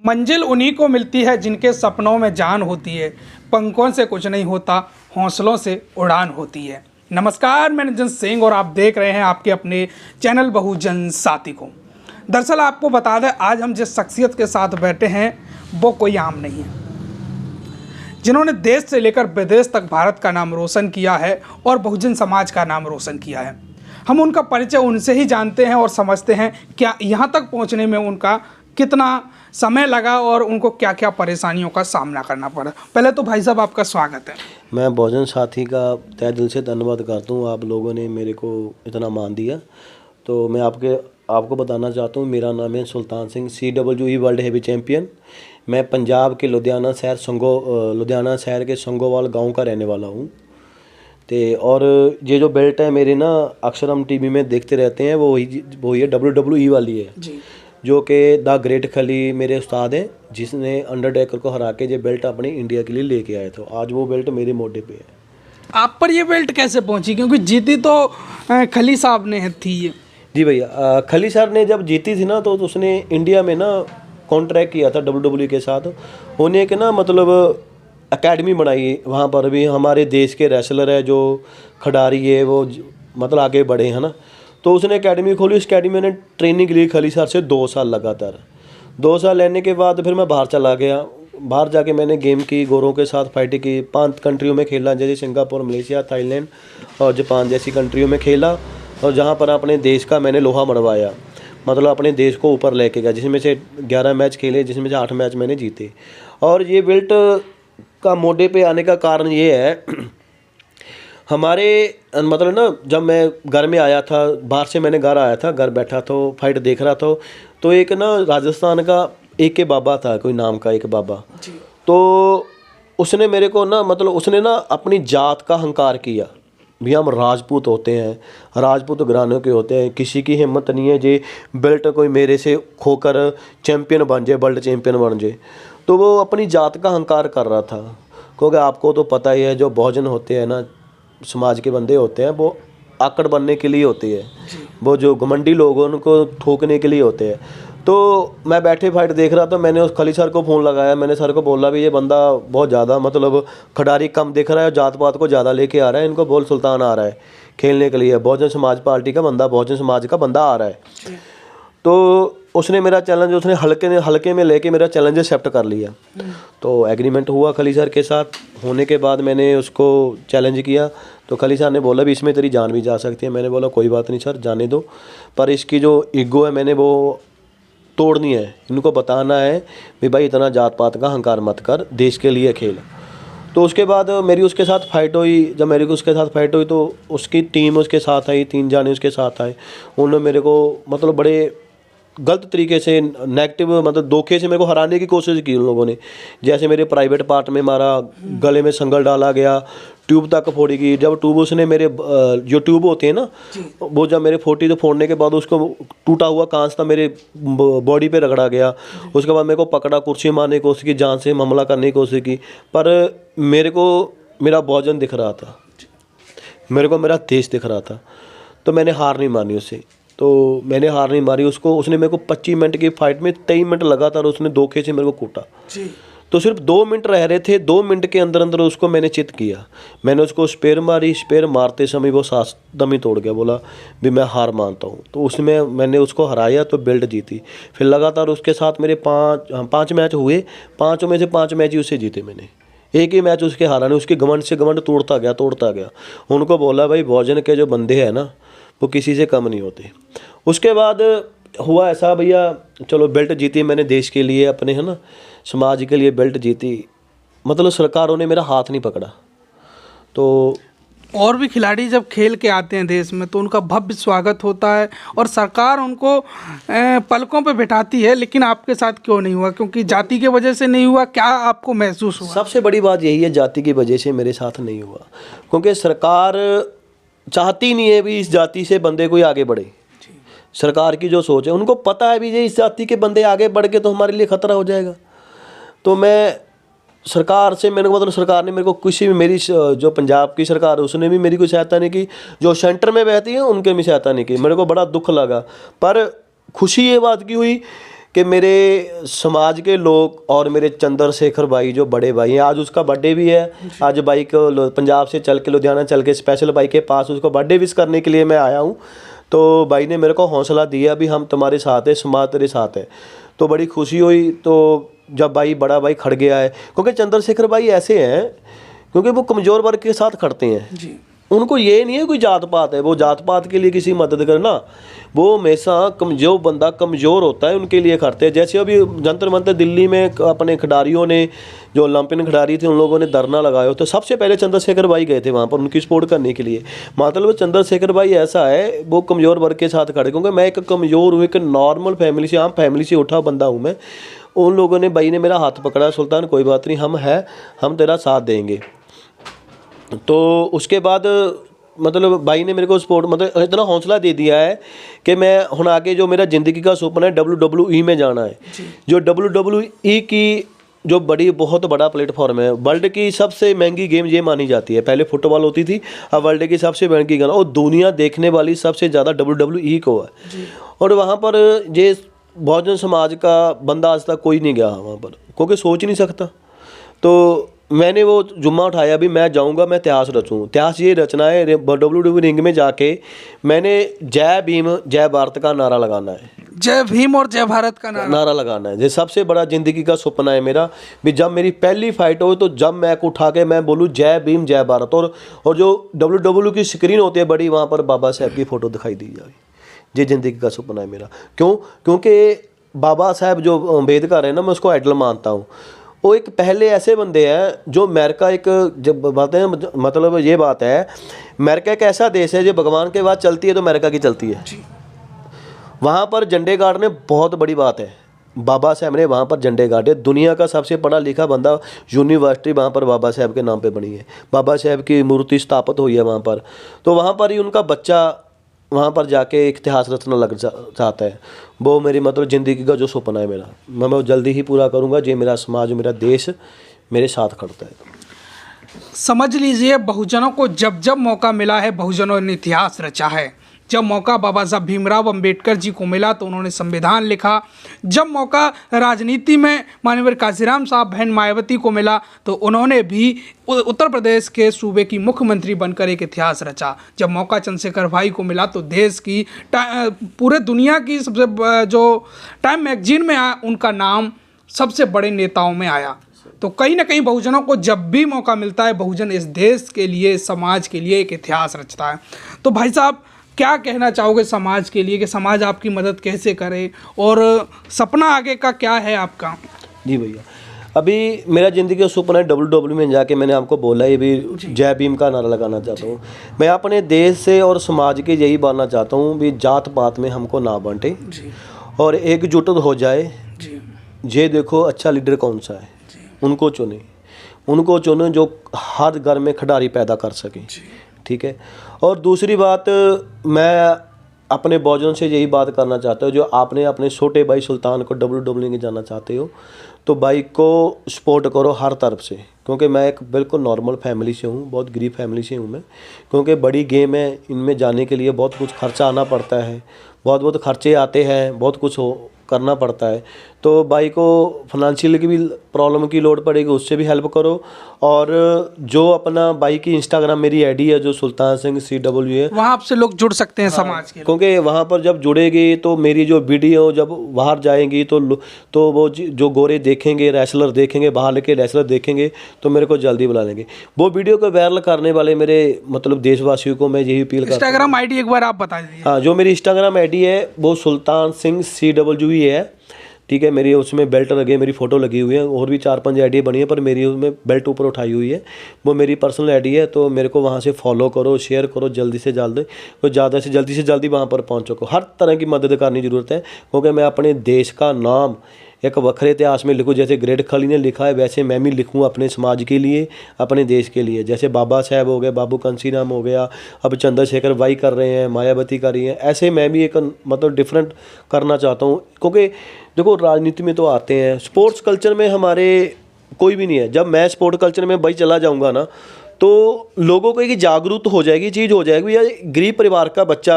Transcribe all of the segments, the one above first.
मंजिल उन्हीं को मिलती है जिनके सपनों में जान होती है। पंखों से कुछ नहीं होता, हौसलों से उड़ान होती है। नमस्कार, मैं नितिन सिंह और आप देख रहे हैं आपके अपने चैनल बहुजन साथी को। दरअसल आपको बता दें, आज हम जिस शख्सियत के साथ बैठे हैं वो कोई आम नहीं है, जिन्होंने देश से लेकर विदेश तक भारत का नाम रोशन किया है और बहुजन समाज का नाम रोशन किया है। हम उनका परिचय उनसे ही जानते हैं और समझते हैं क्या यहाँ तक पहुँचने में उनका कितना समय लगा और उनको क्या क्या परेशानियों का सामना करना पड़ा। पहले तो भाई साहब आपका स्वागत है। मैं बहुजन साथी का तहे दिल से धन्यवाद करता हूँ। आप लोगों ने मेरे को इतना मान दिया। तो मैं आपको बताना चाहता हूँ, मेरा नाम है Sultan Singh, CWE world heavy champion. मैं पंजाब के लुधियाना शहर के संगोवाल गांव का रहने वाला हूँ। और ये जो बेल्ट है मेरे ना, अक्सर हम टीवी में देखते रहते हैं, वो वही है WWE वाली है जी। जो कि द ग्रेट खली मेरे उस्ताद हैं, जिसने अंडरटेकर को हरा के ये बेल्ट अपने इंडिया के लिए लेके आए। तो आज वो बेल्ट मेरे मोढे पे है। आप पर ये बेल्ट कैसे पहुंची, क्योंकि जीती तो खली साहब ने थी ये। जी भैया, खली सर ने जब जीती थी ना, तो उसने इंडिया में ना कॉन्ट्रैक्ट किया था WWE के साथ। उन्हें एक ना मतलब एकेडमी बनाई, वहाँ पर भी हमारे देश के रेसलर है, जो खिडारी है, वो मतलब आगे बढ़े हैं ना। तो उसने एकेडमी खोली। उस एकेडमी में ट्रेनिंग ली खली सर से 2 साल लगातार। 2 साल लेने के बाद फिर मैं बाहर चला गया। बाहर जाके मैंने गेम की, गोरों के साथ फाइट की, 5 कंट्रियों में खेला, जैसे सिंगापुर, मलेशिया, थाईलैंड और जापान जैसी कंट्रियों में खेला। और जहाँ पर अपने देश का मैंने लोहा मरवाया, मतलब अपने देश को ऊपर लेके गया, जिसमें से 11 मैच खेले, जिसमें से 8 मैच मैंने जीते। और ये बेल्ट का मोढे पे आने का कारण ये है, हमारे मतलब ना, जब मैं घर में आया था, बाहर से मैंने घर आया था, घर बैठा तो फाइट देख रहा था, तो एक ना राजस्थान का एक के बाबा था, कोई नाम का एक बाबा जी। तो उसने मेरे को ना, मतलब उसने ना अपनी जात का अहंकार किया। भैया हम राजपूत होते हैं, राजपूत घरानों के होते हैं, किसी की हिम्मत नहीं है जे बेल्ट कोई मेरे से खोकर चैम्पियन बन जाए, वर्ल्ड चैम्पियन बन जाए। तो वो अपनी जात का अहंकार कर रहा था, क्योंकि आपको तो पता ही है, जो बहुजन होते हैं ना, समाज के बंदे होते हैं, वो आकड़ बनने के लिए होते हैं, वो जो घमंडी लोग हैं उनको ठोकने के लिए होते हैं। तो मैं बैठे फाइट देख रहा था, मैंने उस खली सर को फ़ोन लगाया। मैंने सर को बोला भी ये बंदा बहुत ज़्यादा मतलब खिडारी कम दिख रहा है, जात पात को ज़्यादा लेके आ रहा है, इनको बोल सुल्तान आ रहा है खेलने के लिए, बहुजन समाज पार्टी का बंदा, बहुजन समाज का बंदा आ रहा है। तो उसने मेरा चैलेंज, उसने हल्के में लेके मेरा चैलेंज एक्सेप्ट कर लिया। तो एग्रीमेंट हुआ खली सर के साथ। होने के बाद मैंने उसको चैलेंज किया, तो खली सर ने बोला भी इसमें तेरी जान भी जा सकती है। मैंने बोला कोई बात नहीं सर, जाने दो, पर इसकी जो ईगो है मैंने वो तोड़नी है। इनको बताना है कि भाई इतना जात पात का अहंकार मत कर, देश के लिए खेल। तो उसके बाद मेरी उसके साथ फाइट हुई। जब मेरी उसके साथ फाइट हुई तो उसकी टीम उसके साथ आई, 3 जाने उसके साथ आए। उन्होंने मेरे को मतलब बड़े गलत तरीके से, नेगेटिव मतलब धोखे से मेरे को हराने की कोशिश की उन लोगों ने। जैसे मेरे प्राइवेट पार्ट में मारा, गले में संगल डाला गया, ट्यूब तक फोड़ी गई। जब ट्यूब उसने मेरे जो ट्यूब होते हैं ना, वो जब मेरे फोड़ी तो फोड़ने के बाद उसको टूटा हुआ कांच था मेरे बॉडी पे रगड़ा गया। उसके बाद मेरे को पकड़ा, कुर्सी मारने की कोशिश की, जान से हमला करने की कोशिश की, पर मेरे को मेरा बहुजन दिख रहा था, मेरे को मेरा देश दिख रहा था। तो मैंने हार नहीं मानी उससे। तो मैंने हार नहीं मारी उसको। उसने मेरे को 25 मिनट की फाइट में 23 मिनट लगातार उसने धोखे से मेरे को कूटा जी। तो सिर्फ 2 मिनट रह रहे थे, 2 मिनट के अंदर अंदर उसको मैंने चित किया। मैंने उसको स्पेयर मारी, स्पेयर मारते समय वो सांस दम ही तोड़ गया, बोला भी मैं हार मानता हूँ। तो उसमें मैंने उसको हराया, तो बेल्ट जीती। फिर लगातार उसके साथ मेरे 5 मैच हुए, 5 में से 5 मैच ही उससे जीते मैंने। एक ही मैच उसके हारा नहीं। उसके घमंड से घमंड तोड़ता गया। उनको बोला भाई बहुजन के जो बंदे हैं ना, वो किसी से कम नहीं होते। उसके बाद हुआ ऐसा, भैया चलो बेल्ट जीती मैंने देश के लिए, अपने है ना समाज के लिए बेल्ट जीती। मतलब सरकारों ने मेरा हाथ नहीं पकड़ा। तो और भी खिलाड़ी जब खेल के आते हैं देश में तो उनका भव्य स्वागत होता है और सरकार उनको पलकों पे बिठाती है, लेकिन आपके साथ क्यों नहीं हुआ? क्योंकि जाति के वजह से नहीं हुआ, क्या आपको महसूस हुआ? सबसे बड़ी बात यही है, जाति की वजह से मेरे साथ नहीं हुआ, क्योंकि सरकार चाहती नहीं है भी इस जाति से बंदे कोई आगे बढ़े। सरकार की जो सोच है, उनको पता है भी ये इस जाति के बंदे आगे बढ़ के तो हमारे लिए खतरा हो जाएगा। तो मैं सरकार से, मैंने मतलब सरकार ने मेरे को किसी भी, मेरी जो पंजाब की सरकार है उसने भी मेरी कोई सहायता नहीं की, जो सेंटर में बहती है उनके भी सहायता नहीं की। मेरे को बड़ा दुख लगा, पर खुशी ये बात की हुई कि मेरे समाज के लोग और मेरे चंद्रशेखर भाई जो बड़े भाई हैं, आज उसका बर्थडे भी है। आज भाई को पंजाब से चल के लुधियाना चल के स्पेशल भाई के पास उसको बर्थडे विश करने के लिए मैं आया हूँ। तो भाई ने मेरे को हौसला दिया भी हम तुम्हारे साथ है, समाज तेरे साथ है। तो बड़ी खुशी हुई। तो जब भाई बड़ा भाई खड़ गया है, क्योंकि चंद्रशेखर भाई ऐसे हैं क्योंकि वो कमज़ोर वर्ग के साथ खड़ते हैं जी। उनको ये नहीं है कोई जात पात है, वो जात पात के लिए किसी मदद करना, वो हमेशा जो बंदा कमज़ोर होता है उनके लिए खड़ते हैं। जैसे अभी जंतर मंतर दिल्ली में अपने खिलाड़ियों ने, जो ओलंपियन खिलाड़ी थे, उन लोगों ने धरना लगाया, तो सबसे पहले चंद्रशेखर भाई गए थे वहाँ पर उनकी सपोर्ट करने के लिए। मतलब चंद्रशेखर भाई ऐसा है, वो कमज़ोर वर्ग के साथ खड़े, क्योंकि मैं एक कमज़ोर हूँ, एक नॉर्मल फैमिली से, आम फैमिली से उठा बंदा हूँ मैं। उन लोगों ने, भाई ने मेरा हाथ पकड़ा, सुल्तान कोई बात नहीं, हम तेरा साथ देंगे। तो उसके बाद मतलब भाई ने मेरे को सपोर्ट, मतलब इतना हौसला दे दिया है कि मैं हुन आगे जो मेरा ज़िंदगी का सपना है WWE में जाना है। जो WWE की जो बहुत बड़ा प्लेटफॉर्म है, वर्ल्ड की सबसे महंगी गेम ये मानी जाती है। पहले फुटबॉल होती थी, अब वर्ल्ड की सबसे महंगी गेम, और दुनिया देखने वाली सबसे ज़्यादा WWE को है। और वहाँ पर ये बहुजन समाज का बंदा आज तक कोई नहीं गया वहाँ पर, क्योंकि सोच नहीं सकता। तो मैंने वो जुम्मा उठाया भी मैं जाऊंगा, मैं इतिहास रचूँ। इतिहास ये रचना है, WWE रिंग में जाके मैंने जय भीम जय भारत का नारा लगाना है। जय भीम और जय भारत का नारा लगाना है। ये सबसे बड़ा ज़िंदगी का सपना है मेरा भी। जब मेरी पहली फाइट हो तो जब मैं उठा के मैं बोलूँ जय भीम जय भारत, और जो WWE की स्क्रीन होती है बड़ी, वहाँ पर बाबा साहब की फ़ोटो दिखाई दी जाए। ये ज़िंदगी का सपना है मेरा। क्योंकि बाबा साहब जो अम्बेडकर है ना, मैं उसको आइडल मानता हूँ। वो एक पहले ऐसे बंदे हैं जो अमेरिका, एक जब बातें हैं, मतलब ये बात है, अमेरिका एक ऐसा देश है जो भगवान के बाद चलती है तो अमेरिका की चलती है। वहाँ पर झंडे गाड़ने बहुत बड़ी बात है। बाबा साहब ने वहाँ पर झंडे गाड़े। दुनिया का सबसे पढ़ा लिखा बंदा, यूनिवर्सिटी वहाँ पर बाबा साहब के नाम पे बनी है, बाबा साहब की मूर्ति स्थापित हुई है वहाँ पर। तो वहाँ पर ही उनका बच्चा वहाँ पर जाके एक इतिहास रचना लग चाहता है। वो मेरी मतलब ज़िंदगी का जो सपना है मेरा, मैं वो जल्दी ही पूरा करूँगा। जो मेरा समाज, मेरा देश मेरे साथ खड़ता है। समझ लीजिए, बहुजनों को जब जब मौका मिला है, बहुजनों ने इतिहास रचा है। जब मौका बाबा साहब भीमराव अंबेडकर जी को मिला तो उन्होंने संविधान लिखा। जब मौका राजनीति में माननीय काशीराम साहब बहन मायावती को मिला तो उन्होंने भी उत्तर प्रदेश के सूबे की मुख्यमंत्री बनकर एक इतिहास रचा। जब मौका चंद्रशेखर भाई को मिला तो देश की, पूरे दुनिया की सबसे जो टाइम मैगजीन में आया, उनका नाम सबसे बड़े नेताओं में आया। तो कहीं ना कहीं बहुजनों को जब भी मौका मिलता है, बहुजन इस देश के लिए, समाज के लिए एक इतिहास रचता है। तो भाई साहब, क्या कहना चाहोगे समाज के लिए, कि समाज आपकी मदद कैसे करे, और सपना आगे का क्या है आपका? जी भैया, अभी मेरा ज़िंदगी का सपना है WWE में जाके, मैंने आपको बोला ये भी, जय भीम का नारा लगाना चाहता हूँ। मैं अपने देश से और समाज के यही बनना चाहता हूँ भी जात पात में हमको ना बांटे और एकजुट हो जाए। ये देखो अच्छा लीडर कौन सा है, उनको चुने जो हर घर में खिलाड़ी पैदा कर सके। ठीक है। और दूसरी बात, मैं अपने बहुजन से यही बात करना चाहता हूँ, जो आपने अपने छोटे भाई सुल्तान को WWE में जाना चाहते हो तो भाई को सपोर्ट करो हर तरफ से, क्योंकि मैं एक बिल्कुल नॉर्मल फैमिली से हूँ, बहुत गरीब फैमिली से हूँ मैं। क्योंकि बड़ी गेम है, इनमें जाने के लिए बहुत कुछ खर्चा आना पड़ता है, बहुत खर्चे आते हैं, बहुत कुछ करना पड़ता है। तो भाई को फाइनेंशियल की भी प्रॉब्लम की लोड पड़ेगी, उससे भी हेल्प करो। और जो अपना भाई की इंस्टाग्राम मेरी आईडी है जो सुल्तान सिंह CW है, वहाँ आपसे लोग जुड़ सकते हैं समाज के, क्योंकि वहाँ पर जब जुड़ेगी तो मेरी जो वीडियो जब बाहर जाएंगी तो वो जो गोरे देखेंगे, रेसलर देखेंगे, बाहर के रेसलर देखेंगे तो मेरे को जल्दी बुला लेंगे। वो वीडियो को वायरल करने वाले मेरे मतलब देशवासियों को मैं यही अपील करता हूँ। इंस्टाग्राम आईडी एक बार आप बता दीजिए। हाँ, जो मेरी इंस्टाग्राम आईडी है वो सुल्तान सिंह CW ही है। ठीक है, मेरी उसमें बेल्ट लगे, मेरी फ़ोटो लगी हुई है, और भी 4-5 आईडी बनी है, पर मेरी उसमें बेल्ट ऊपर उठाई हुई है, वो मेरी पर्सनल आईडी है। तो मेरे को वहाँ से फॉलो करो, शेयर करो, जल्दी से जल्दी, तो ज़्यादा से जल्दी वहाँ पर पहुँच सको। हर तरह की मदद करने की ज़रूरत है, क्योंकि मैं अपने देश का नाम एक वक्रे इतिहास में लिखूँ। जैसे ग्रेट खली ने लिखा है, वैसे मैं भी लिखूँ अपने समाज के लिए, अपने देश के लिए। जैसे बाबा साहब हो गए, बाबू कंसीराम हो गया, अब चंद्रशेखर भाई कर रहे हैं, मायावती कर रही हैं, ऐसे मैं भी एक मतलब डिफरेंट करना चाहता हूँ। क्योंकि देखो, राजनीति में तो आते हैं, स्पोर्ट्स कल्चर में हमारे कोई भी नहीं है। जब मैं स्पोर्ट्स कल्चर में भाई चला जाऊँगा ना, तो लोगों को एक जागरूक हो जाएगी, चीज़ हो जाएगी, यार गरीब परिवार का बच्चा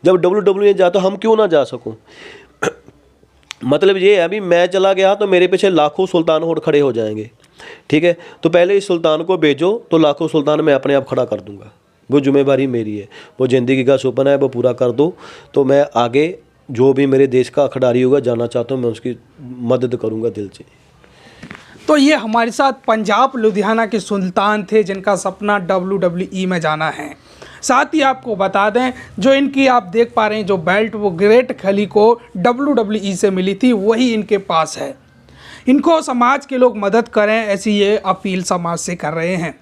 जब WWE में जाता, हम क्यों ना जा सकूँ। मतलब ये है, अभी मैं चला गया तो मेरे पीछे लाखों सुल्तान और खड़े हो जाएंगे, ठीक है। तो पहले इस सुल्तान को भेजो, तो लाखों सुल्तान मैं अपने आप खड़ा कर दूंगा। वो जिम्मेदारी मेरी है, वो ज़िंदगी का सपना है, वो पूरा कर दो। तो मैं आगे जो भी मेरे देश का खिलाड़ी होगा जाना चाहता हूँ, मैं उसकी मदद करूँगा दिल से। तो ये हमारे साथ पंजाब लुधियाना के सुल्तान थे जिनका सपना WWE में जाना है। साथ ही आपको बता दें, जो इनकी आप देख पा रहे हैं जो बेल्ट, वो ग्रेट खली को WWE से मिली थी, वही इनके पास है। इनको समाज के लोग मदद करें, ऐसी ये अपील समाज से कर रहे हैं।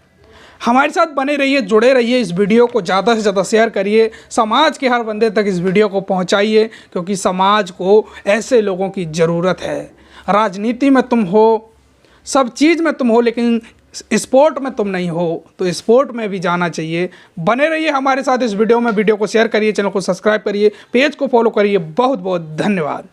हमारे साथ बने रहिए, जुड़े रहिए, इस वीडियो को ज़्यादा से ज़्यादा शेयर करिए, समाज के हर बंदे तक इस वीडियो को पहुंचाइए, क्योंकि समाज को ऐसे लोगों की ज़रूरत है। राजनीति में तुम हो, सब चीज़ में तुम हो, लेकिन स्पोर्ट में तुम नहीं हो, तो स्पोर्ट में भी जाना चाहिए। बने रहिए हमारे साथ इस वीडियो में, वीडियो को शेयर करिए, चैनल को सब्सक्राइब करिए, पेज को फॉलो करिए। बहुत बहुत धन्यवाद।